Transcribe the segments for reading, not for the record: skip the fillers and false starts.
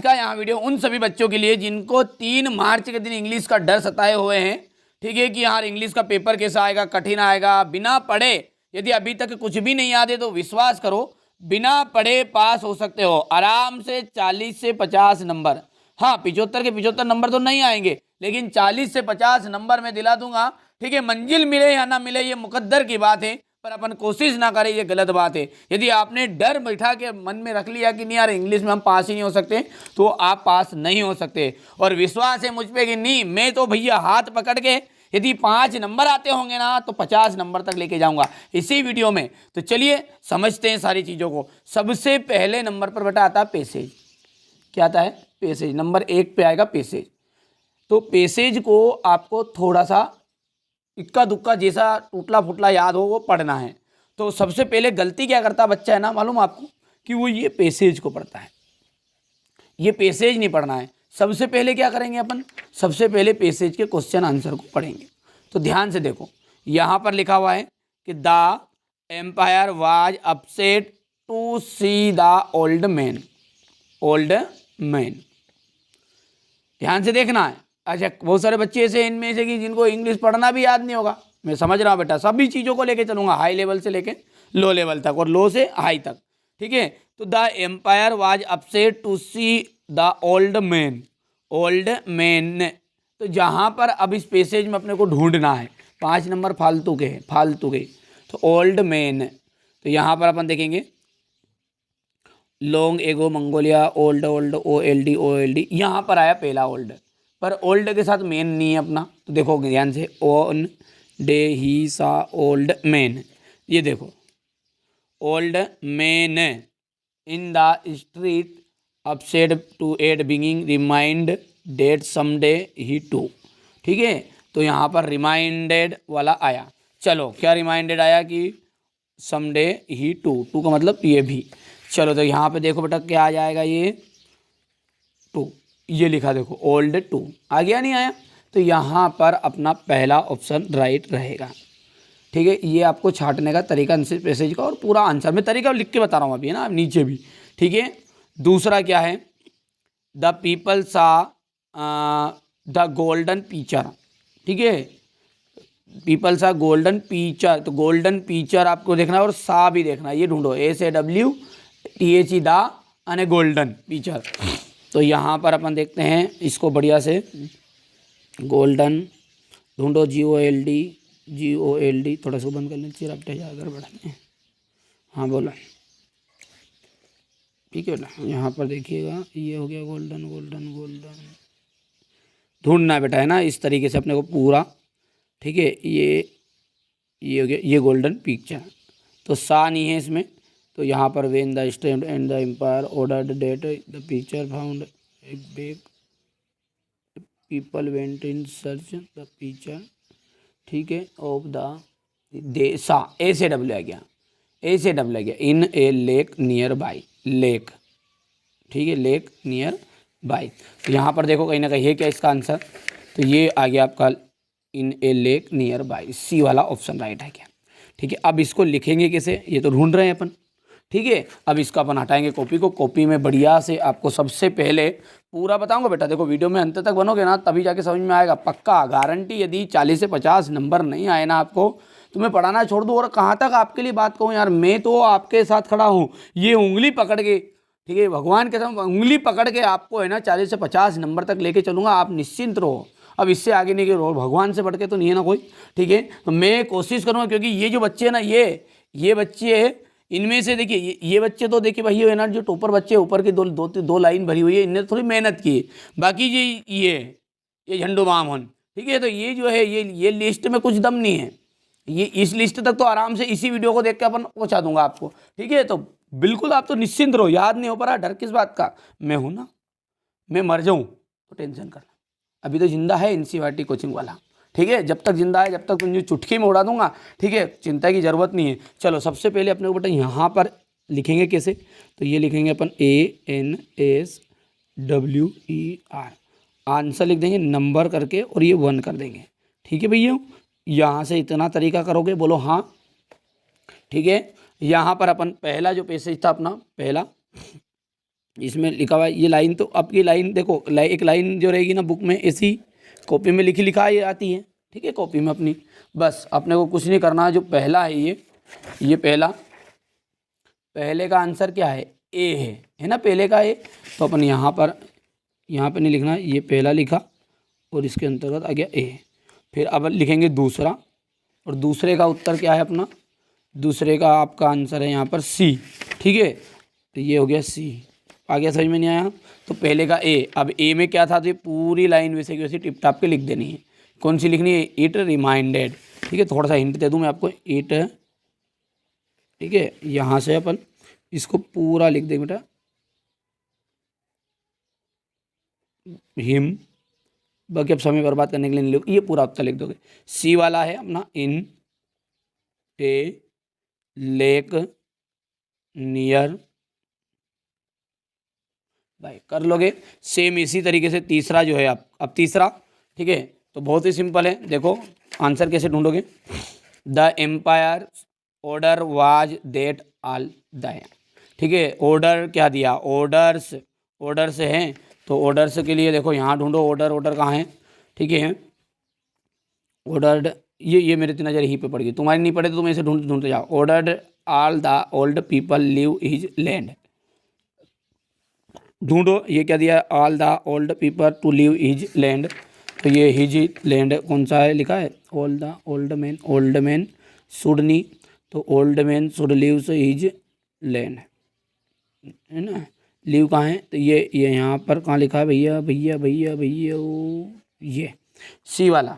का यहाँ वीडियो उन सभी बच्चों के लिए जिनको 3 मार्च के दिन इंग्लिश का डर सताए हुए हैं, ठीक है, कि यार इंग्लिश का पेपर कैसा आएगा, कठिन आएगा। बिना पढ़े यदि अभी तक कुछ भी नहीं याद है तो विश्वास करो, बिना पढ़े पास हो सकते हो आराम से 40 से 50 नंबर। हाँ, 75 के 75 नंबर तो नहीं आएंगे, लेकिन 40 से 50 नंबर मैं दिला दूंगा। ठीक है, मंजिल मिले या ना मिले ये मुकद्दर की बात है, पर अपन कोशिश ना करें ये गलत बात है। यदि आपने डर बैठा के मन में रख लिया कि नहीं यार इंग्लिश में हम पास ही नहीं हो सकते, तो आप पास नहीं हो सकते। और विश्वास है मुझ पे कि नहीं, मैं तो भैया हाथ पकड़ के यदि 5 नंबर आते होंगे ना तो 50 नंबर तक लेके जाऊंगा इसी वीडियो में। तो चलिए समझते हैं सारी चीज़ों को। सबसे पहले नंबर पर बेटा आता है पैसेज। क्या आता है? पैसेज। नंबर 1 पे आएगा पैसेज। तो पैसेज को आपको थोड़ा सा इक्का दुक्का जैसा टूटला फुटला याद हो वो पढ़ना है। तो सबसे पहले गलती क्या करता बच्चा है ना, मालूम आपको, कि वो ये पैसेज को पढ़ता है। ये पैसेज नहीं पढ़ना है। सबसे पहले क्या करेंगे अपन? सबसे पहले पैसेज के क्वेश्चन आंसर को पढ़ेंगे। तो ध्यान से देखो, यहाँ पर लिखा हुआ है कि the empire was upset to see the old man. Old man, ध्यान से देखना है। अच्छा, बहुत सारे बच्चे ऐसे इनमें से कि जिनको इंग्लिश पढ़ना भी याद नहीं होगा। मैं समझ रहा हूँ बेटा, सभी चीज़ों को लेके चलूंगा, हाई लेवल से लेके लो लेवल तक और लो से हाई तक। ठीक है, तो the empire was upset to see the old man. Old man, तो जहाँ पर अब इस पैसेज में अपने को ढूंढना है, 5 नंबर फालतू के हैं, फालतू के। तो ओल्ड मैन, तो यहाँ पर अपन देखेंगे long ago Mongolia, old old OLD। यहाँ पर आया पहला ओल्ड, पर ओल्ड के साथ मैन नहीं है अपना। तो देखो ध्यान से, ऑन डे ही सा ओल्ड मैन। ये देखो old man in the street upset to at begging remind that someday he too. ठीक है, तो यहाँ पर रिमाइंडेड वाला आया। चलो, क्या रिमाइंडेड आया कि समडे ही टू का मतलब ये भी। चलो, तो यहाँ पे देखो बेटा क्या आ जाएगा, ये 2, ये लिखा देखो ओल्ड 2 आ गया, नहीं आया? तो यहाँ पर अपना पहला ऑप्शन राइट रहेगा। ठीक है, ये आपको छांटने का तरीका पैसेज का, और पूरा आंसर मैं तरीका लिख के बता रहा हूँ अभी, है ना, नीचे भी। ठीक है, दूसरा क्या है? द पीपल सा द गोल्डन पीचर। ठीक है, पीपल सा गोल्डन पीचर, तो गोल्डन पीचर आपको देखना है और सा भी देखना है। ये ढूंढो, SAWTHE द यानी गोल्डन पीचर। तो यहाँ पर अपन देखते हैं इसको बढ़िया से, गोल्डन ढूंढो, GOLD। थोड़ा सा बंद कर लें, चिरापटे जाकर बढ़ाने। हाँ बोला, ठीक है ना। यहाँ पर देखिएगा, ये हो गया गोल्डन गोल्डन गोल्डन, ढूंढना है बेटा, है ना, इस तरीके से अपने को पूरा। ठीक है, ये हो गया, ये गोल्डन पिक्चर। तो सा नहीं है इसमें, तो यहाँ पर when the state and the empire ordered that the picture found a big people went in search the picture. ठीक है, ऑफ द दे सा SAW आ गया, SAW आ गया, in a lake nearby, lake. ठीक है, लेक नियर बाई। तो यहाँ पर देखो कहीं ना कहीं है क्या इसका आंसर? तो ये आ गया आपका इन ए लेक नियर बाई, सी वाला ऑप्शन राइट है क्या। ठीक है, अब इसको लिखेंगे कैसे, ये तो ढूंढ रहे हैं अपन। ठीक है, अब इसको अपन हटाएंगे कॉपी को। कॉपी में बढ़िया से आपको सबसे पहले पूरा बताऊंगा बेटा, देखो वीडियो में अंत तक बनोगे ना तभी जाके समझ में आएगा, पक्का गारंटी। यदि 40 से 50 नंबर नहीं आए ना आपको, तो मैं पढ़ाना छोड़ दूँ। और कहाँ तक आपके लिए बात कहूँ यार, मैं तो आपके साथ खड़ा हूँ, ये उंगली पकड़ के। ठीक है, भगवान के साथ उंगली पकड़ के आपको, है ना, 40 से 50 नंबर तक लेके चलूँगा। आप निश्चिंत रहो, अब इससे आगे नहीं रो, भगवान से बढ़ के तो नहीं है ना कोई। ठीक है, तो मैं कोशिश करूँगा, क्योंकि ये जो बच्चे हैं ना, ये बच्चे, इनमें से देखिए ये बच्चे तो देखिए भाई, है ना, जो टॉपर बच्चे ऊपर की दो लाइन भरी हुई है, इनने थोड़ी मेहनत की है। बाकी ये झंडू बाम। ठीक है, तो ये जो है ये लिस्ट में कुछ दम नहीं है। ये इस लिस्ट तक तो आराम से इसी वीडियो को देख के अपन पहुँचा दूंगा आपको। ठीक है, तो बिल्कुल आप तो निश्चिंत रहो, याद नहीं हो पा रहा, डर किस बात का? मैं हूँ ना, मैं मर जाऊँ तो टेंशन करना, अभी तो जिंदा है NCERT कोचिंग वाला। ठीक है, जब तक जिंदा है, जब तक तुझे चुटकी में उड़ा दूंगा। ठीक है, चिंता की ज़रूरत नहीं है। चलो, सबसे पहले अपने को बेटा यहाँ पर लिखेंगे कैसे? तो ये लिखेंगे अपन ANSWER, आंसर लिख देंगे नंबर करके, और ये 1 कर देंगे। ठीक है भैया, यहाँ से इतना तरीका करोगे, बोलो हाँ। ठीक है, यहाँ पर अपन पहला जो पैसेज था अपना, पहला इसमें लिखा हुआ है ये लाइन, तो आपकी लाइन देखो, एक लाइन जो रहेगी ना बुक में ऐसी कॉपी में लिखा ये आती है, ठीक है, कॉपी में अपनी। बस अपने को कुछ नहीं करना है। जो पहला है ये पहले का आंसर क्या है, ए है ना, पहले का ए। तो अपन यहाँ पर नहीं लिखना, ये पहला लिखा और इसके अंतर्गत आ गया ए। फिर अब लिखेंगे दूसरा, और दूसरे का उत्तर क्या है अपना, दूसरे का आपका आंसर है यहाँ पर सी, ठीक है। तो ये हो गया सी, आ गया, समझ में नहीं आया। तो पहले का ए, अब ए में क्या था, तो ये पूरी लाइन वैसे की वैसे टिप टाप के लिख देनी है। कौन सी लिखनी है, इट रिमाइंडेड, ठीक है। थोड़ा सा हिंट दे दूँ मैं आपको, इट, ठीक है, यहाँ से अपन इसको पूरा लिख देंगे बेटा, हिम, बाकी अब समय बर्बाद करने के लिए नहीं लिख, ये पूरा उत्तर लिख दोगे। सी वाला है अपना, इन ए लेक नियर, भाई कर लोगे। सेम इसी तरीके से तीसरा जो है, आप अब तीसरा, ठीक है, तो बहुत ही सिंपल है। देखो आंसर कैसे ढूंढोगे, the emperor order was that all the, ठीक है। ऑर्डर क्या दिया, ऑर्डर्स हैं, तो ऑर्डर्स के लिए देखो यहाँ ढूंढो, ऑर्डर कहाँ है, ठीक है। ऑर्डर्ड, ये मेरे नज़र यहीं पे पड़ गई, तुम्हारी नहीं पड़े तो तुम ऐसे ढूंढते जाओ। Ordered all the old people live his land, ढूंढो ये क्या दिया, all the old people to live his land. तो ये हिज लैंड कौन सा है, लिखा है all the old man should knee, तो old man should live his land, है ना। लिव कहाँ है, तो ये यहाँ पर कहाँ लिखा है भैया, ये सी वाला,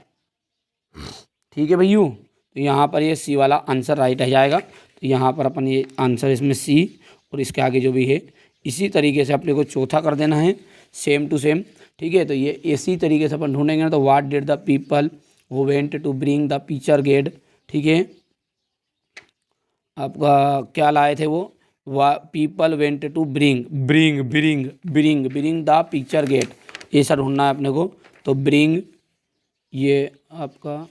ठीक है भैयू। तो यहाँ पर ये सी वाला आंसर राइट आ जाएगा। तो यहाँ पर अपन ये आंसर इसमें सी, और इसके आगे जो भी है इसी तरीके से अपने को चौथा कर देना है, सेम टू सेम, ठीक है। तो ये इसी तरीके से अपन ढूंढेंगे ना, तो what did the people who went to bring the picture get, ठीक है, आपका क्या लाए थे वो, people went to bring the picture get, ऐसा ढूंढना है अपने को। तो ब्रिंग, ये आपका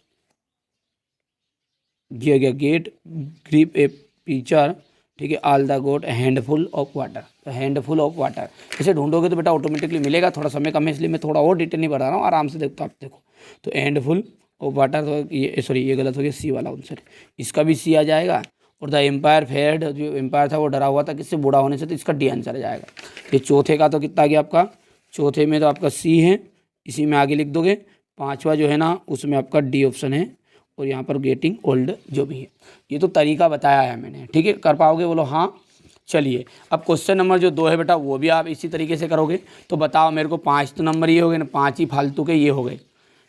दिया गया गेट, ग्रिप ए पिक्चर, ठीक है, all the got handful of water, तो हैंडफुल ऑफ वाटर इसे ढूंढोगे तो बेटा ऑटोमेटिकली मिलेगा। थोड़ा समय कम है इसलिए मैं थोड़ा और डिटेल नहीं बता रहा हूँ, आराम से देखो आप, देखो तो हैंडफुल ऑफ वाटर, तो ये सॉरी ये गलत हो गया, सी वाला आंसर, इसका भी सी आ जाएगा। और द एम्पायर फेयर्ड, जो एम्पायर था वो डरा हुआ था किससे, बूढ़ा होने से, तो इसका डी आंसर आ जाएगा। ये चौथे का तो कितना आ गया आपका, चौथे में तो आपका सी है, इसी में आगे लिख दोगे। पाँचवा जो है ना उसमें आपका डी ऑप्शन है, और यहाँ पर गेटिंग ओल्ड जो भी है। ये तो तरीका बताया है मैंने, ठीक है, कर पाओगे बोलो हाँ। चलिए अब क्वेश्चन नंबर जो 2 है बेटा, वो भी आप इसी तरीके से करोगे। तो बताओ मेरे को, 5 तो नंबर ये हो गए ना, 5 ही फालतू के ये हो गए,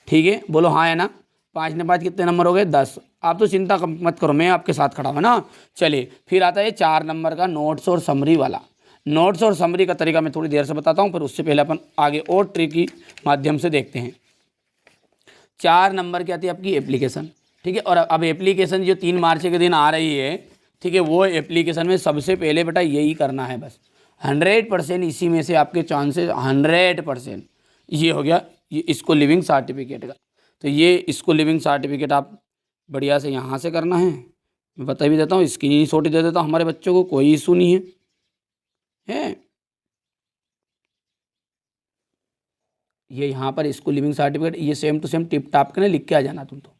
ठीक है, बोलो हाँ है ना। 5 ने 5 कितने नंबर हो गए, 10। आप तो चिंता मत करो, मैं आपके साथ खड़ा हूँ ना। चलिए फिर आता है 4 नंबर का नोट्स और समरी वाला। नोट्स और समरी का तरीका मैं थोड़ी देर से बताता हूँ, पर उससे पहले अपन आगे और ट्रिक की माध्यम से देखते हैं। 4 नंबर की आती है आपकी एप्लीकेशन, ठीक है। और अब एप्लीकेशन जो 3 मार्च के दिन आ रही है, ठीक है, वो एप्लीकेशन में सबसे पहले बेटा यही करना है बस, 100% इसी में से आपके चांसेस 100%। ये हो गया ये इसको लिविंग सर्टिफिकेट का। तो ये इसको लिविंग सर्टिफिकेट आप बढ़िया से यहाँ से करना है, मैं बता भी देता हूँ, स्क्रीनशॉट ही दे देता हूँ हमारे बच्चों को, कोई इशू नहीं है। ये यहाँ पर स्कूल लिविंग सर्टिफिकेट, ये same to same tip top के ना लिख के आ जाना तुम। तो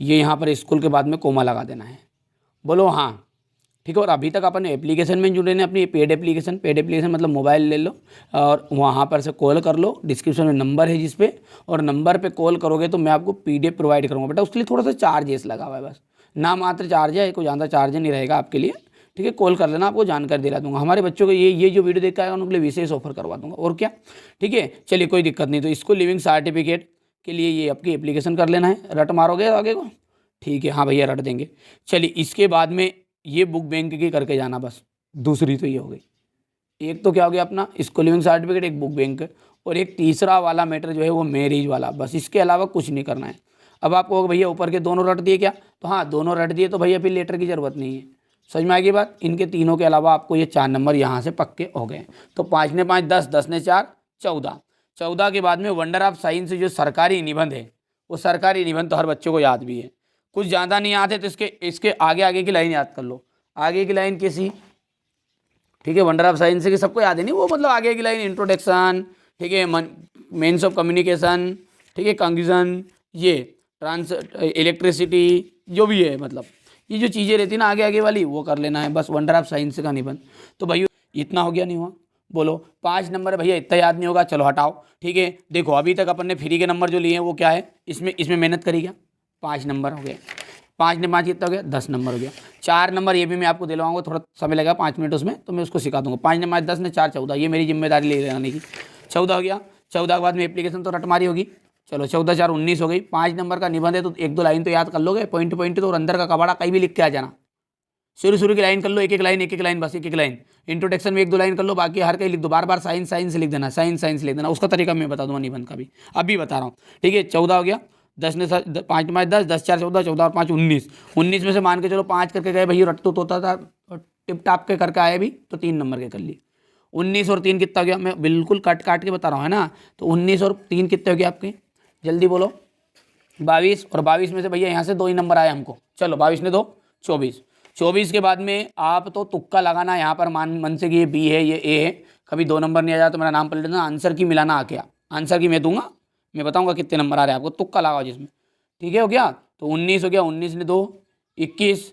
ये यहाँ पर स्कूल के बाद में कोमा लगा देना है, बोलो हाँ, ठीक है। और अभी तक अपन एप्लीकेशन में जुड़े हैं, अपनी पेड एप्लीकेशन मतलब मोबाइल ले लो और वहाँ पर से कॉल कर लो, डिस्क्रिप्शन में नंबर है जिस पे, और नंबर पे कॉल करोगे तो मैं आपको PDF प्रोवाइड करूँगा बेटा। उसके लिए थोड़ा सा चार्जेस लगा हुआ है, बस ना मात्र चार्ज है, कोई ज़्यादा चार्ज नहीं रहेगा आपके लिए, ठीक है। कॉल कर लेना, आपको जानकारी दिला दूंगा। हमारे बच्चों को ये जो वीडियो देख के आएगा उनके लिए विशेष ऑफर करवा दूंगा, और क्या, ठीक है। चलिए कोई दिक्कत नहीं। तो इसको लिविंग सर्टिफिकेट के लिए ये आपकी एप्लीकेशन कर लेना है, रट मारोगे आगे को, ठीक है, हाँ भैया रट देंगे। चलिए इसके बाद में ये बुक बैंक की करके जाना, बस दूसरी तो ये हो गई। एक तो क्या हो गया अपना इसको लिविंग सर्टिफिकेट, एक बुक बैंक, और एक तीसरा वाला मैटर जो है वो मैरिज वाला, बस इसके अलावा कुछ नहीं करना है। अब आपको भैया ऊपर के दोनों रट दिए क्या, तो हाँ दोनों रट दिए, तो भैया फिर लेटर की ज़रूरत नहीं है। समझ में आ गई बात। इनके तीनों के अलावा आपको ये 4 नंबर यहाँ से पक्के हो गए। तो 5 ने 5 10, 10 ने 4 14, 14 के बाद में वंडर ऑफ साइंस जो सरकारी निबंध है, वो सरकारी निबंध तो हर बच्चों को याद भी है, कुछ ज़्यादा नहीं याद है तो इसके आगे की लाइन याद कर लो। आगे की लाइन कैसी, ठीक है, वंडर ऑफ साइंस के सबको याद है नहीं वो, मतलब आगे की लाइन इंट्रोडक्शन, ठीक है, मेन्स ऑफ कम्युनिकेशन, ठीक है, कंक्लूजन, ये ट्रांस इलेक्ट्रिसिटी, जो भी है, मतलब ये जो चीज़ें रहती है ना आगे आगे वाली वो कर लेना है बस, वंडर ऑफ साइंस का निबंध। तो भाई इतना हो गया नहीं हुआ, बोलो 5 नंबर भैया इतना याद नहीं होगा, चलो हटाओ, ठीक है। देखो अभी तक अपन ने फ्री के नंबर जो लिए हैं वो क्या है, इसमें मेहनत करी क्या, 5 नंबर हो गए, 5 ने 5 कितना हो गया, 10 नंबर हो गया। 4 नंबर ये भी मैं आपको दिलवाऊंगा, थोड़ा समय लगेगा 5 मिनट उसमें, तो मैं उसको सिखा दूंगा। 5 ने 5 10 ने 4 14, ये मेरी जिम्मेदारी ले लेने की। 14 हो गया, 14 के बाद में एप्लीकेशन तो रटमारी होगी, चलो 14 4 19 हो गई। 5 नंबर का निबंध है तो 1 2 लाइन तो याद कर लोगे, पॉइंट पॉइंट तो, और अंदर का कबाड़ा कहीं भी लिख के आ जाना, शुरू की लाइन कर लो, एक एक लाइन बस, एक एक लाइन। इंट्रोडक्शन में 1 2 लाइन कर लो, बाकी हर कहीं लिख दो, बार बार साइंस लिख देना, साइंस लिख देना, उसका तरीका मैं बता दूंगा निबंध का भी, अभी बता रहा हूँ, ठीक है। 14 हो गया, 10 ने 5 5 10, 10 4 14, 14 और 5 19, 19 में से मान के चलो 5 करके गए भैया, रट तो होता था, टिप टाप के करके आए भी तो 3 नंबर के कर लिए। 19 और 3 कितना हो गया, मैं बिल्कुल काट के बता रहा हूँ, है ना। तो 19 और 3 कितने हो गए आपके, जल्दी बोलो, 22, और 22 में से भैया यहाँ से 2 ही नंबर आए हमको, चलो 22 ने 2 24, 24 के बाद में आप तो तुक्का लगाना यहाँ पर, मन से कि ये बी है ये ए है, कभी 2 नंबर नहीं आ जाए तो मेरा नाम पलट देना, आंसर की मिलाना आके, आंसर की मैं दूंगा, मैं बताऊंगा कितने नंबर आ रहे हैं आपको, तुक्का लगाओ जिसमें, ठीक है। हो गया, तो 19 हो गया, 19 ने 2 21,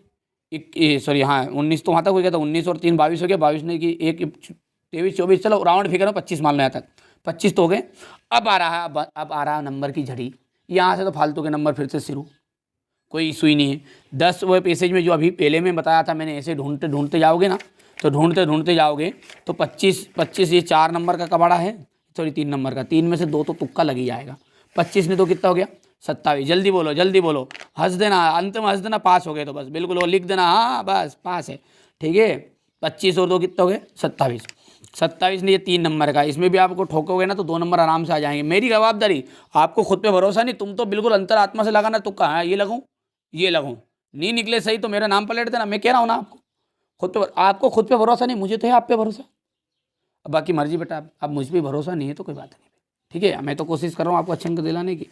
सॉरी हाँ 19 तो वहाँ तक हो गया था, 19 और 3 22 हो गया, 22 ने की 1 23 24, चलो राउंड फिगर में 25 मान लो यहाँ तक, 25 तो हो गए। अब आ रहा है, अब आ रहा है नंबर की झड़ी, यहाँ से तो फालतू के नंबर फिर से शुरू, कोई इशू ही नहीं है। 10 वो पैसेज में जो अभी पहले में बताया था मैंने, ऐसे ढूंढते जाओगे ना, तो ढूंढते जाओगे तो 25 ये 4 नंबर का कबाड़ा है, सॉरी 3 नंबर का, 3 में से 2 तो तुक्का लग ही जाएगा। 25 ने तो कितना हो गया 27, जल्दी बोलो, हंस देना, अंत में हंस देना, पास हो गए तो बस बिल्कुल, वो लिख देना हाँ बस पास है, ठीक है। 25 और 2 कितना हो गए 27, 27 ने ये 3 नंबर का, इसमें भी आपको ठोकोगे ना तो 2 नंबर आराम से आ जाएंगे, मेरी जवाबदारी, आपको खुद पे भरोसा नहीं, तुम तो बिल्कुल अंतरात्मा से लगाना तुक्का, हाँ ये लगूँ नहीं निकले सही तो मेरा नाम पलट देना, मैं कह रहा हूँ ना आपको, आपको खुद पे भरोसा नहीं, मुझे तो है आप पे भरोसा, अब बाकी मर्जी बेटा, अब मुझ पर भरोसा नहीं है तो कोई बात नहीं, ठीक है। मैं तो कोशिश कर रहा हूँ आपको अच्छे अंक दिलाने की।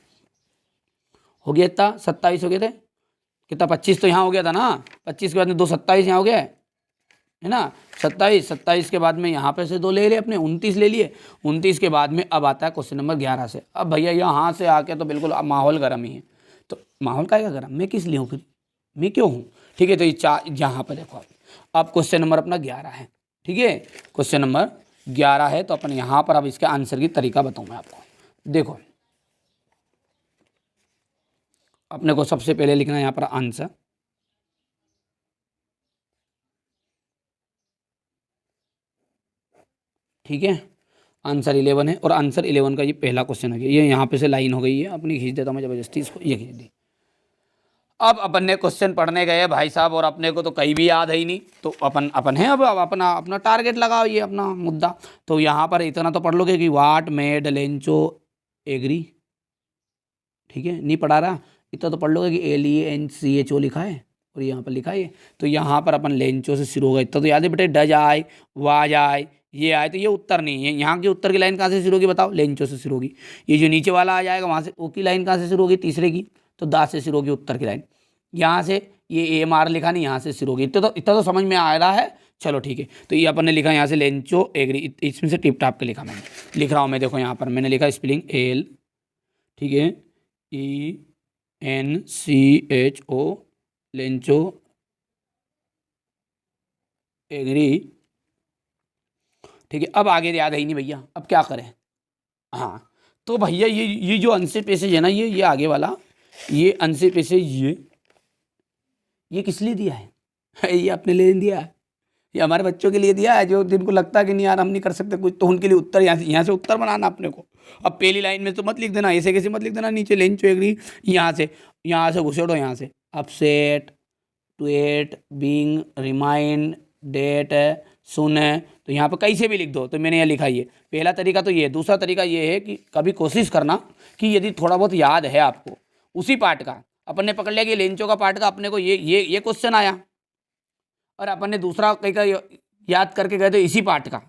हो गया इतना, 27 हो गए थे, कितना 25 तो यहाँ हो गया था ना, 25 के बाद में 2 27 यहाँ हो गया है ना, 27 के बाद में यहाँ पे से 2 ले लिए अपने, 29 ले लिए। 29 के बाद में अब आता है क्वेश्चन नंबर 11 से। अब भैया यहाँ से आके तो बिल्कुल अब माहौल गर्म ही है, तो माहौल का क्या गर्म, मैं किस लिए हूँ फिर, मैं क्यों हूँ, ठीक है। तो ये यहाँ पर देखो अब क्वेश्चन नंबर अपना 11 है, ठीक है, क्वेश्चन नंबर 11 है, तो अपन यहाँ पर अब इसके आंसर की तरीका बताऊँ मैं आपको। देखो अपने को सबसे पहले लिखना है यहाँ पर आंसर, ठीक है। आंसर 11 है, और आंसर 11 का ये पहला क्वेश्चन हो गया, ये यहाँ पे से लाइन हो गई है अपनी, खींच देता हूँ मैं जबरदस्ती इसको, ये खींच दी। अब अपन ने क्वेश्चन पढ़ने गए भाई साहब, और अपने को तो कहीं भी याद है ही नहीं, तो अपन है अब अपना टारगेट लगाओ, ये अपना मुद्दा। तो यहाँ पर इतना तो पढ़ लोगे कि वाट मेड लेंचो एग्री, ठीक है, नहीं पढ़ा रहा, इतना तो पढ़ लोगे कि LENCHO लिखा है और यहाँ पर लिखा है, तो यहाँ पर अपन लेंचो से शुरू होगा, इतना तो याद है बेटे, डज आए वाज आए ये आए, तो ये उत्तर नहीं है, यहाँ की उत्तर की लाइन कहाँ से शुरू होगी बताओ, लेंचो से शुरू होगी। ये जो नीचे वाला आ जाएगा वहाँ से, ओ की लाइन कहाँ से शुरू होगी, तीसरे की, तो दा से शुरू होगी उत्तर की लाइन। यहाँ से ये AMR लिखा नहीं, यहाँ से शुरू होगी, इतना तो समझ में आ रहा है, चलो ठीक है। तो ये अपन ने लिखा यहाँ से लेंचो एग्री, इसमें से टिप टाप के लिखा मैंने, लिख रहा हूँ मैं, देखो यहाँ पर मैंने लिखा स्पेलिंग L, ठीक है, ENCHO लेंचो एग्री, ठीक है। अब आगे याद है ही नहीं भैया, अब क्या करें, हाँ तो भैया ये जो आंसर पैसेज है ना, ये आगे वाला, ये आंसर पैसेज ये किस लिए दिया है ये अपने लिए दिया है, ये हमारे बच्चों के लिए दिया है, जो जिनको लगता है कि नहीं यार हम नहीं कर सकते कुछ, तो उनके लिए उत्तर यहाँ से उत्तर बनाना अपने को। अब पहली लाइन में तो मत लिख देना, ऐसे कैसे मत लिख देना, नीचे लेंचो एग्री, यहाँ से घुसेड़ो, यहाँ से upset to at being remind that सुन है, तो यहाँ पर कैसे भी लिख दो, तो मैंने यहाँ लिखा ये पहला तरीका तो ये है। दूसरा तरीका ये है कि कभी कोशिश करना कि यदि थोड़ा बहुत याद है आपको उसी पार्ट का, अपन ने पकड़ लिया कि लेंचो का पार्ट का अपने को ये क्वेश्चन आया, और अपन ने दूसरा कहीं का याद करके गए थे इसी पार्ट का,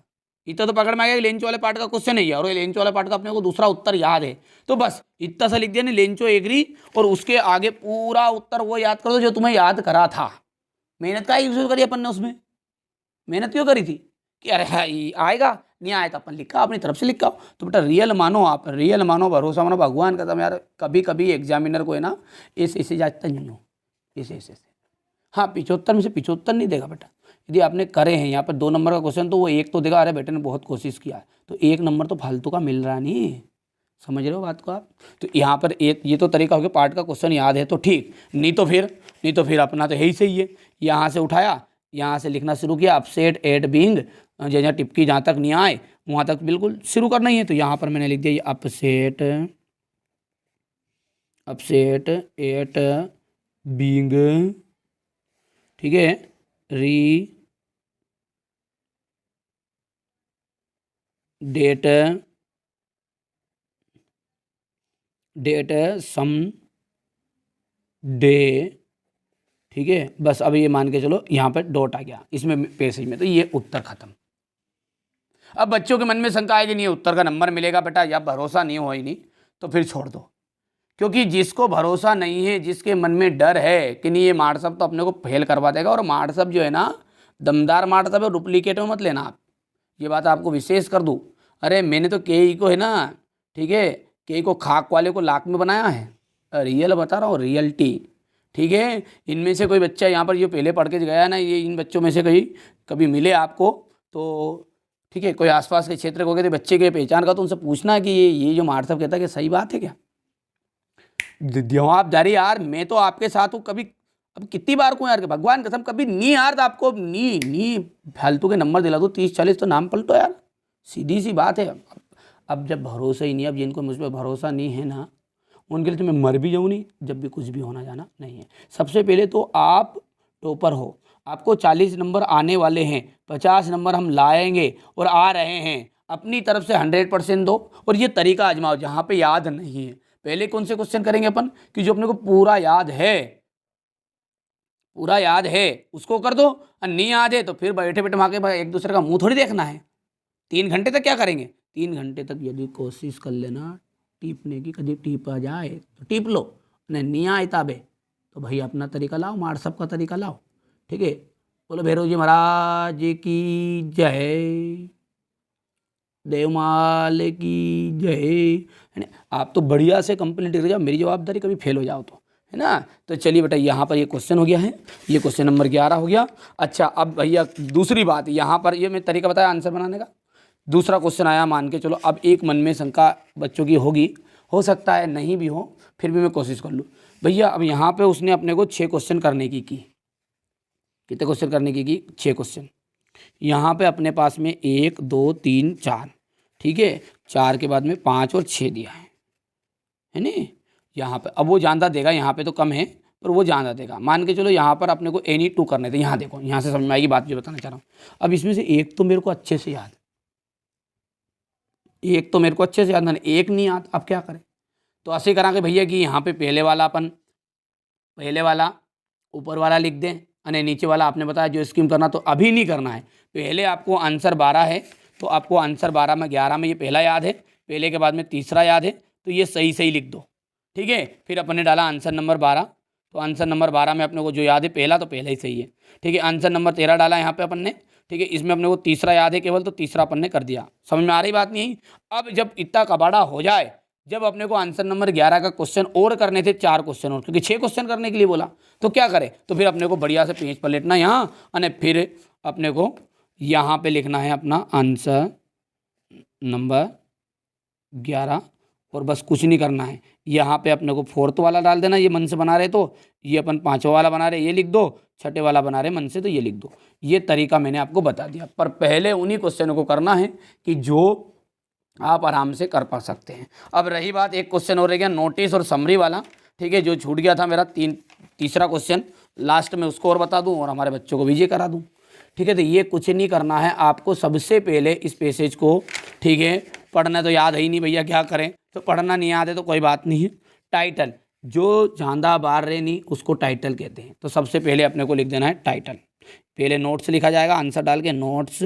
इतना तो पकड़ में आ गया कि लेंचो वाले पार्ट का क्वेश्चन नहीं है, और लेंचो वाले पार्ट का अपने को दूसरा उत्तर याद है, तो बस इतना सा लिख दिया नहीं, लेंचो एग्री, और उसके आगे पूरा उत्तर वो याद कर दो जो तुम्हें याद करा था। मेहनत का यूज करी अपन ने, उसमें मेहनत क्यों करी थी, कि अरे भाई आएगा, नहीं आया तो अपन लिखा अपनी तरफ से लिखा हो। तो बेटा रियल मानो, आप रियल मानो, भरोसा मानो, भगवान कसम यार, कभी कभी एग्जामिनर को है ना ऐसे जाता नहीं हो, ऐसे। हाँ 75 में से 75 नहीं देगा बेटा। यदि आपने करे हैं यहाँ पर 2 नंबर का क्वेश्चन तो वो एक तो देगा, अरे बेटे ने बहुत कोशिश किया है, तो 1 नंबर तो फालतू का मिल रहा नहीं। समझ रहे हो बात को आप? तो यहाँ पर एक ये तो तरीका हो गया, पार्ट का क्वेश्चन याद है तो ठीक, नहीं तो फिर अपना तो है ही सही है। यहाँ से उठाया, यहाँ से लिखना शुरू किया, अपसेट एट बीइंग, जहाँ टिपकी जहाँ तक नहीं आए वहाँ तक बिल्कुल शुरू करना ही है। तो यहाँ पर मैंने लिख दिया ये अपसेट एट बीइंग, ठीक है, री डेट सम डे, ठीक है। बस अब ये मान के चलो यहाँ पर डॉट आ गया इसमें पैसेज में, तो ये उत्तर खत्म। अब बच्चों के मन में शंका आएगी नहीं उत्तर का नंबर मिलेगा बेटा, या भरोसा नहीं हो ही नहीं तो फिर छोड़ दो। क्योंकि जिसको भरोसा नहीं है, जिसके मन में डर है कि नहीं ये मार्ट साहब तो अपने को फेल करवा देगा, और मार्ट साहब जो है ना दमदार मार्ट साहब है, डुप्लीकेट में मत लेना आप, ये बात आपको विशेष कर दूँ। अरे मैंने तो केई को है ना, ठीक है, केई को खाक वाले को लाख में बनाया है, रियल बता रहा हूँ, रियलिटी, ठीक है। इनमें से कोई बच्चा यहाँ पर जो पहले पढ़ के गया ना, ये इन बच्चों में से कभी मिले आपको तो ठीक है, कोई आसपास के क्षेत्र को गए थे बच्चे के पहचान का, तो उनसे पूछना है कि ये जो मार्ट साहब कहता है कि सही बात है क्या। जवाबदारी यार, मैं तो आपके साथ हूँ, कभी अब कितनी बार को यार कि भगवान कसम कभी नहीं यार, तो आपको नी फालतू के नंबर दिला दो 30-40 तो नाम पलटो यार, सीधी सी बात है। अब जब भरोसा ही नहीं, अब जिनको मुझ पर भरोसा नहीं है ना उनके लिए तो मैं मर भी जाऊँ नहीं, जब भी कुछ भी होना जाना नहीं है। सबसे पहले तो आप टॉपर हो, आपको 40 नंबर आने वाले हैं, 50 नंबर हम लाएंगे और आ रहे हैं, अपनी तरफ से 100% दो और ये तरीका आजमाओ। जहाँ पे याद नहीं है पहले कौन से क्वेश्चन करेंगे अपन कि जो अपने को पूरा याद है उसको कर दो, और नहीं याद है तो फिर बैठे बैठे वहाँ के एक दूसरे का मुंह थोड़ी देखना है। 3 घंटे तक क्या करेंगे, 3 घंटे तक यदि कोशिश कर लेना टीपने की, कभी टीप आ जाए तो टीप लो, नहीं आए ताबे तो भाई अपना तरीका लाओ, मार सब का तरीका लाओ, ठीक है। बोलो भैरव जी महाराज की जय, देवमाल की जय। आप तो बढ़िया से कंप्लीट कर जाओ, मेरी जवाबदारी कभी फेल हो जाओ तो, है ना। तो चलिए बेटा यहाँ पर ये क्वेश्चन हो गया है, ये क्वेश्चन नंबर 11 हो गया। अच्छा अब भैया दूसरी बात, यहाँ पर ये मैं तरीका बताया आंसर बनाने का, दूसरा क्वेश्चन आया, मान के चलो अब एक मन में शंका बच्चों की होगी, हो सकता है नहीं भी हो, फिर भी मैं कोशिश कर लूँ। भैया अब यहाँ पे उसने अपने को 6 क्वेश्चन करने की कितने क्वेश्चन करने की 6 क्वेश्चन। यहाँ पे अपने पास में 1 2 3 4, ठीक है, 4 के बाद में 5 और 6 दिया है नी। यहाँ पे अब वो ज़्यादा देगा, यहाँ पे तो कम है पर वो ज़्यादा देगा। मान के चलो यहाँ पर अपने को एनी 2 करने थे, यहाँ देखो यहाँ से समझ में आएगी बात जो बताना चाह रहा हूँ। अब इसमें से एक तो मेरे को अच्छे से याद, एक तो मेरे को अच्छे से याद, मैंने एक नहीं याद, अब क्या करें। तो ऐसे करा के भैया कि यहाँ पे पहले वाला ऊपर वाला लिख दें, और नीचे वाला आपने बताया जो स्कीम करना, तो अभी नहीं करना है। पहले आपको आंसर 12 है तो आपको आंसर 12 में 11 में ये पहला याद है, पहले के बाद में तीसरा याद है, तो ये सही लिख दो, ठीक है। फिर अपने डाला आंसर नंबर 12, तो आंसर नंबर 12 में अपने को जो याद है पहला तो पहला ही सही है, ठीक है। आंसर नंबर 13 डाला यहाँ पे अपन ने, ठीक है, इसमें अपने को तीसरा याद है केवल, तो तीसरा अपन ने कर दिया। समझ में आ रही बात नहीं। अब जब इतना कबाड़ा हो जाए, जब अपने को आंसर नंबर 11 का क्वेश्चन और करने थे, 4 क्वेश्चन और, क्योंकि 6 क्वेश्चन करने के लिए बोला, तो क्या करें, तो फिर अपने को बढ़िया से पेज पर लेटना यहाँ, और फिर अपने को यहाँ पे लिखना है अपना आंसर नंबर 11, और बस कुछ नहीं करना है। यहाँ पे अपने को 4th वाला डाल देना, ये मन से बना रहे तो ये अपन 5वां वाला बना रहे ये लिख दो, 6ठे वाला बना रहे मन से तो ये लिख दो। ये तरीका मैंने आपको बता दिया, पर पहले उन्हीं क्वेश्चनों को करना है कि जो आप आराम से कर पा सकते हैं। अब रही बात, एक क्वेश्चन हो रह गया नोटिस और समरी वाला, ठीक है, जो छूट गया था मेरा तीसरा क्वेश्चन, लास्ट में उसको और बता दूं और हमारे बच्चों को विजय करा दूं, ठीक है। तो ये कुछ नहीं करना है आपको, सबसे पहले इस पैसेज को, ठीक है, पढ़ना तो याद है ही नहीं भैया, क्या करें, तो पढ़ना नहीं याद है तो कोई बात नहीं है। टाइटल, जो झांदा बार रे नहीं उसको टाइटल कहते हैं, तो सबसे पहले अपने को लिख देना है टाइटल। पहले नोट्स लिखा जाएगा, आंसर डाल के नोट्स,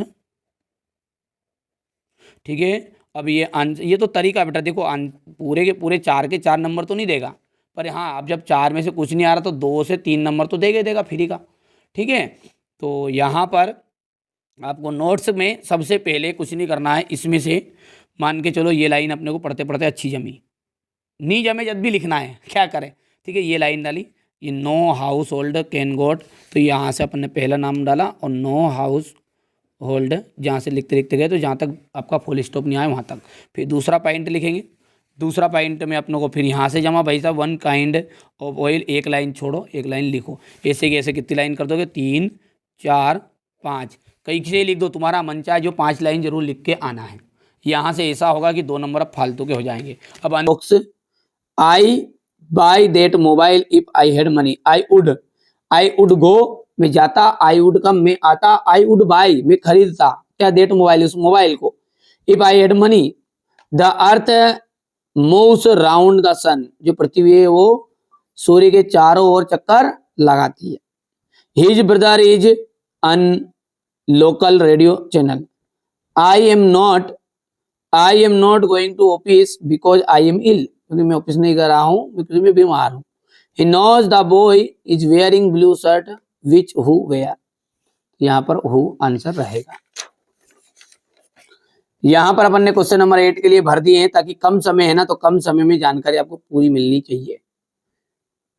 ठीक है। अब ये तो तरीका बेटा, देखो पूरे के पूरे 4 के 4 नंबर तो नहीं देगा, पर हाँ अब जब 4 में से कुछ नहीं आ रहा तो 2 से 3 नंबर तो देगा फ्री का, ठीक है। तो यहाँ पर आपको नोट्स में सबसे पहले कुछ नहीं करना है, इसमें से मान के चलो ये लाइन अपने को पढ़ते पढ़ते अच्छी जमी, नहीं जमे जब भी लिखना है, क्या करें, ठीक है। ये लाइन डाली, ये नो हाउस होल्ड कैन गोट, तो यहाँ से अपन ने पहला नाम डाला और नो हाउस होल्ड जहाँ से लिखते लिखते गए तो जहाँ तक आपका फुल स्टॉप नहीं आया वहाँ तक, फिर दूसरा पॉइंट लिखेंगे, दूसरा पॉइंट में अपनों को फिर यहाँ से जमा भाई साहब वन काइंड ऑफ ऑयल, एक लाइन छोड़ो एक लाइन लिखो, ऐसे कैसे कितनी लाइन कर दोगे, 3 4 5, कहीं से लिख दो, तुम्हारा मन चाहे जो 5 लाइन जरूर लिख के आना है। यहाँ से ऐसा होगा कि 2 नंबर अब फालतू के हो जाएंगे। अब box, I by that mobile if I had money, I would go मैं जाता, आई वुड कम मैं आता, आई वुड बाय मैं खरीदता, क्या दैट मोबाइल उस मोबाइल को, if I had money the earth moves round the sun, जो पृथ्वी है वो सूर्य के चारों ओर चक्कर लगाती है। His brother is on local radio channel, I am not I am not going to office because I am ill, क्योंकि मैं ऑफिस नहीं कर रहा हूँ क्योंकि मैं बीमार हूँ। He knows the boy is wearing blue shirt which who wear, यहाँ पर हु आंसर रहेगा। यहाँ पर अपन ने क्वेश्चन नंबर 8 के लिए भर दिए हैं, ताकि कम समय है ना, तो कम समय में जानकारी आपको पूरी मिलनी चाहिए।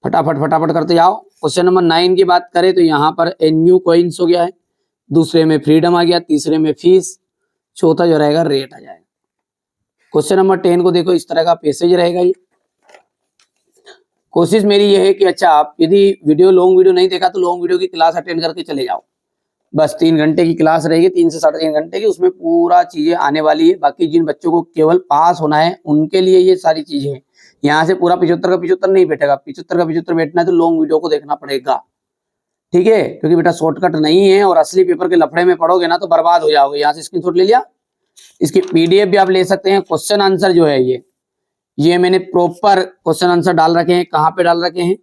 फटाफट फटाफट करते जाओ। क्वेश्चन नंबर 9 की बात करें तो यहाँ पर ए न्यू कॉइन्स हो गया है, दूसरे में फ्रीडम आ गया, तीसरे में फीस, चौथा जो रहेगा रेट आ जाएगा। क्वेश्चन नंबर 10 को देखो, इस तरह का पैसेज रहेगा ये। कोशिश मेरी ये है कि अच्छा, आप यदि लॉन्ग वीडियो नहीं देखा तो लॉन्ग वीडियो की क्लास अटेंड करके चले जाओ। बस 3 घंटे की क्लास रहेगी, 3 से 3.5 घंटे की, उसमें पूरा चीजें आने वाली है। बाकी जिन बच्चों को केवल पास होना है उनके लिए ये सारी चीजें हैं। यहाँ से पूरा 75 का 75 नहीं बैठेगा, 75 का 75 बैठना है तो लॉन्ग वीडियो को देखना पड़ेगा, ठीक है। क्योंकि बेटा शॉर्टकट नहीं है, और असली पेपर के लफड़े में पढ़ोगे ना तो बर्बाद हो जाओगे। यहाँ से स्क्रीनशॉट ले लिया, इसकी पीडीएफ भी आप ले सकते हैं। क्वेश्चन आंसर जो है ये मैंने प्रॉपर क्वेश्चन आंसर डाल रखे हैं, कहाँ पे डाल रखे हैं,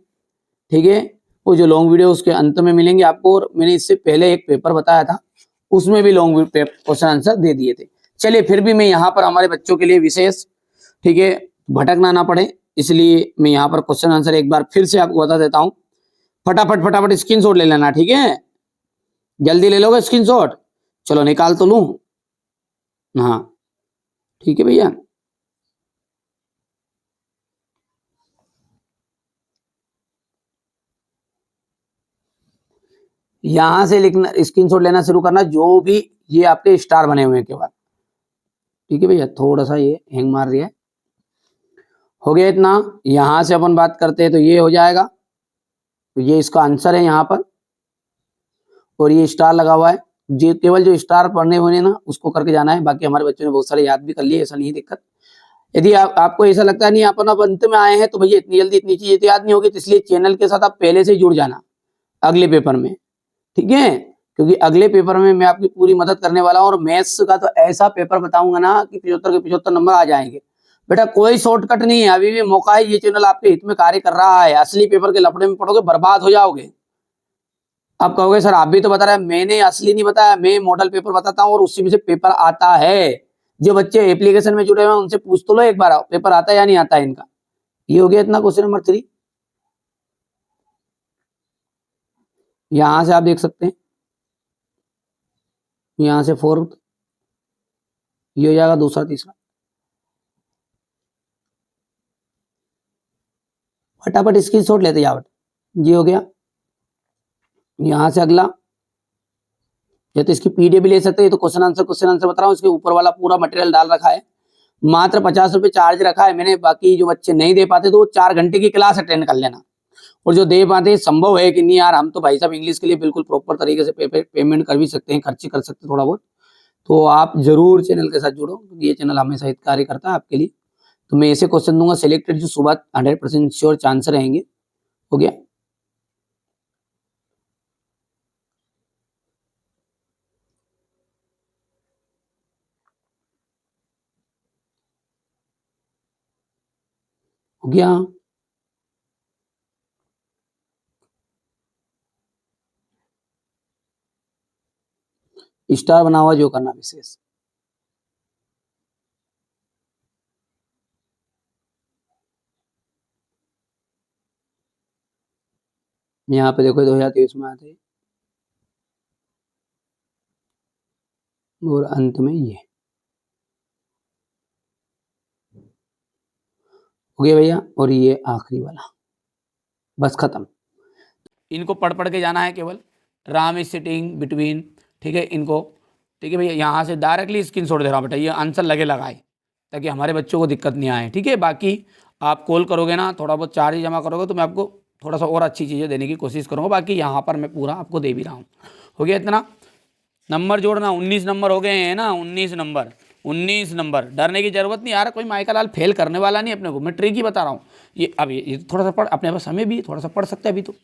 ठीक है। वो जो लॉन्ग वीडियो उसके अंत में मिलेंगे आपको, और मैंने इससे पहले एक पेपर बताया था उसमें भी लॉन्ग क्वेश्चन आंसर दे दिए थे। चलिए, फिर भी मैं यहाँ पर हमारे बच्चों के लिए विशेष, ठीक है, भटकना ना पड़े, इसलिए मैं यहाँ पर क्वेश्चन आंसर एक बार फिर से आपको बता देता हूँ। फटाफट फटाफट स्क्रीनशॉट ले लेना, ठीक है, जल्दी ले लोगे स्क्रीनशॉट। चलो निकाल तो लूं, हाँ ठीक है भैया। यहां से लिखना, स्क्रीनशॉट लेना शुरू करना, जो भी ये आपके स्टार बने हुए हैं केवल, ठीक है भैया। थोड़ा सा ये हैंग मार रही है, हो गया इतना। यहां से अपन बात करते हैं तो ये हो जाएगा, तो ये इसका आंसर है यहाँ पर, और ये स्टार लगा हुआ है। जो केवल जो स्टार पढ़ने होने ना उसको करके जाना है, बाकी हमारे बच्चों ने बहुत सारे याद भी कर लिए, ऐसा नहीं है दिक्कत। यदि आपको ऐसा लगता है नहीं अपन अब अंत में आए हैं तो भैया इतनी जल्दी इतनी चीजें तो याद नहीं होगी, तो इसलिए चैनल के साथ आप पहले से ही जुड़ जाना अगले पेपर में, ठीक है। क्योंकि अगले पेपर में मैं आपकी पूरी मदद करने वाला हूँ, और मैथ्स का तो ऐसा पेपर बताऊंगा ना कि 75 के 75 नंबर आ जाएंगे। बेटा कोई शॉर्टकट नहीं है, अभी भी मौका है, ये चैनल आपके हित में कार्य कर रहा है। असली पेपर के लफड़े में पढ़ोगे बर्बाद हो जाओगे। आप कहोगे सर आप भी तो बता रहे हैं, मैंने असली नहीं बताया, मैं मॉडल पेपर बताता हूँ और उसी में से पेपर आता है। जो बच्चे एप्लीकेशन में जुड़े हुए हैं उनसे पूछ तो लो एक बार, पेपर आता है या नहीं आता है इनका। ये हो गया इतना क्वेश्चन नंबर 3। यहां से आप देख सकते हैं, यहां से फोर्थ, ये हो जाएगा दूसरा तीसरा। फटाफट स्क्रीनशॉट लेते जाओ, ये हो गया। यहां से अगला, या तो इसकी पीडीएफ भी ले सकते हैं, तो क्वेश्चन आंसर बता रहा हूँ, इसके ऊपर वाला पूरा मटेरियल डाल रखा है। मात्र 50 रुपए चार्ज रखा है मैंने। बाकी जो बच्चे नहीं दे पाते तो वो 4 घंटे की क्लास अटेंड कर लेना, और जो दे पाते, संभव है कि नहीं यार हम तो भाई साहब इंग्लिश के लिए बिल्कुल प्रॉपर तरीके से पेमेंट कर भी सकते हैं, खर्चे कर सकते हैं थोड़ा बहुत, तो आप जरूर चैनल के साथ जुड़ो, क्योंकि ये चैनल हमेशा हितकारी करता है आपके लिए। तो मैं ऐसे क्वेश्चन दूंगा सिलेक्टेड, जो सुबह 100% श्योर चांस रहेंगे। हो गया, हो गया। स्टार बना हुआ जो करना विशेष, यहाँ पे देखो 2023 में आते, और अंत में ये हो गया भैया। और ये आखिरी वाला, बस खत्म। इनको पढ़ पढ़ के जाना है केवल। राम इज सिटिंग बिटवीन, ठीक है इनको, ठीक है भैया। यहाँ से डायरेक्टली स्क्रीनशॉट दे रहा हूँ बेटा, ये आंसर लगे लगाए ताकि हमारे बच्चों को दिक्कत नहीं आए, ठीक है। बाकी आप कॉल करोगे ना, थोड़ा बहुत चार्ज जमा करोगे तो मैं आपको थोड़ा सा और अच्छी चीज़ें देने की कोशिश करूँगा। बाकी यहाँ पर मैं पूरा आपको दे भी रहा हूँ। हो गया इतना। नंबर जोड़ना, 19 नंबर हो गए हैं ना, 19 नंबर, 19 नंबर। डरने की जरूरत नहीं यार, कोई माइका लाल फेल करने वाला नहीं अपने को, मैं ट्रिक ही बता रहा हूँ। ये अब ये थोड़ा सा पढ़, अपने पास समय भी थोड़ा सा पढ़ सकते हैं अभी, तो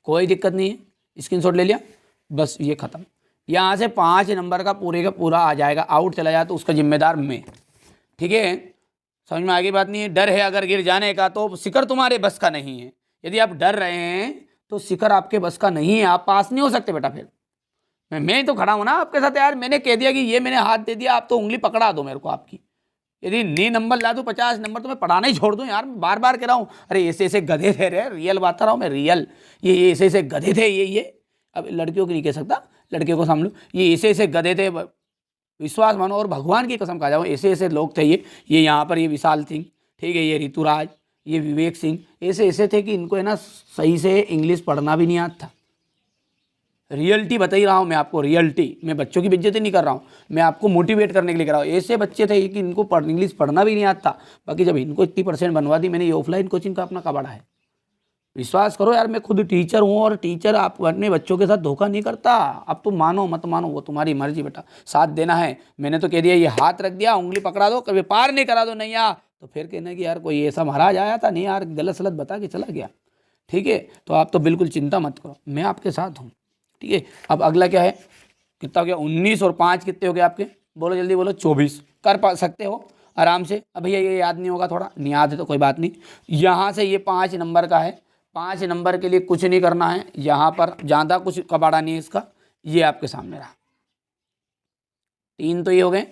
कोई दिक्कत नहीं है। स्क्रीनशॉट ले लिया, बस ये खत्म। यहाँ से 5 नंबर का पूरे का पूरा आ जाएगा, आउट चला जाए तो उसका जिम्मेदार मैं, ठीक है। समझ में आगे बात नहीं है। डर है अगर गिर जाने का तो शिखर तुम्हारे बस का नहीं है। यदि आप डर रहे हैं तो शिखर आपके बस का नहीं है, आप पास नहीं हो सकते बेटा। फिर मैं तो खड़ा हूं ना आपके साथ यार, मैंने कह दिया कि ये मैंने हाथ दे दिया, आप तो उंगली पकड़ा दो मेरे को आपकी। यदि नी नंबर ला दूं 50 नंबर तो मैं पढ़ाना ही छोड़ दूं यार। बार बार कह रहा हूं, अरे ऐसे ऐसे गधे थे रे, रियल बात कर रहा हूं मैं, रियल। ये ऐसे ऐसे गधे थे, ये अब लड़कियों को नहीं कह सकता, लड़कियों को समझ लो, ये ऐसे ऐसे गधे थे, विश्वास मानो और भगवान की कसम खा जाओ, ऐसे ऐसे लोग थे ये यहाँ पर, ये विशाल सिंह, ठीक है, ये ऋतुराज, ये विवेक सिंह, ऐसे ऐसे थे कि इनको है ना सही से इंग्लिश पढ़ना भी नहीं आता था। रियलिटी बता ही रहा हूँ मैं आपको, रियलिटी। मैं बच्चों की बेइज्जती नहीं कर रहा हूँ, मैं आपको मोटिवेट करने के लिए कर रहा हूँ। ऐसे बच्चे थे कि इनको इंग्लिश पढ़ना भी नहीं आता। बाकी जब इनको इतनी % बनवा दी मैंने, ये ऑफलाइन कोचिंग का अपना कबाड़ा है। विश्वास करो यार, मैं खुद टीचर हूँ और टीचर आप अपने बच्चों के साथ धोखा नहीं करता। अब तुम मानो मत मानो वो तुम्हारी मर्जी बेटा, साथ देना है। मैंने तो कह दिया, ये हाथ रख दिया, उंगली पकड़ा दो, कभी पार नहीं करा दो नहीं आ तो फिर कहना कि यार कोई ऐसा महाराज आया था, नहीं यार गलत सलत बता के चला गया, ठीक है। तो आप तो बिल्कुल चिंता मत करो, मैं आपके साथ हूँ, ठीक है। अब अगला क्या है, कितना हो गया, 19 और 5 कितने हो गए आपके, बोलो जल्दी बोलो, 24 कर पा सकते हो आराम से। अब भैया ये याद नहीं होगा, थोड़ा नहीं याद है तो कोई बात नहीं। यहाँ से ये 5 नंबर का है, 5 नंबर के लिए कुछ नहीं करना है, यहाँ पर ज़्यादा कुछ कबाड़ा नहीं है इसका। ये आपके सामने रहा, 3 तो ये हो गए।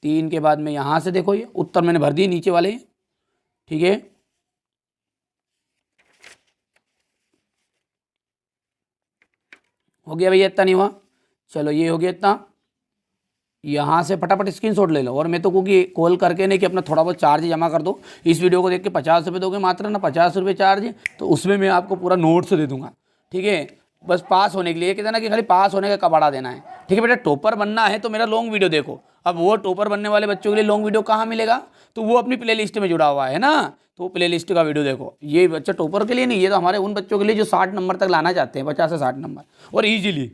3 के बाद में यहाँ से देखो, ये उत्तर मैंने भर दिए नीचे वाले, ठीक है। हो गया भैया, इतना नहीं हुआ, चलो ये हो गया इतना। यहाँ से फटाफट स्क्रीनशॉट ले लो। और मैं तो क्योंकि कॉल करके नहीं कि अपना थोड़ा बहुत चार्ज जमा कर दो, इस वीडियो को देख के 50 रुपये दोगे मात्र ना, 50 रुपये चार्ज, तो उसमें मैं आपको पूरा नोट्स दे दूंगा, ठीक है। बस पास होने के लिए कहते ना कि खाली पास होने का कबाड़ा देना है, ठीक है बेटा। टॉपर बनना है तो मेरा लॉन्ग वीडियो देखो। अब वो टॉपर बनने वाले बच्चों के लिए लॉन्ग वीडियो कहाँ मिलेगा, तो वो अपनी प्लेलिस्ट में जुड़ा हुआ है ना, तो प्लेलिस्ट का वीडियो देखो। ये बच्चा टॉपर के लिए नहीं, ये तो हमारे उन बच्चों के लिए जो 60 नंबर तक लाना चाहते हैं, 50 से 60 नंबर, और ईजिली।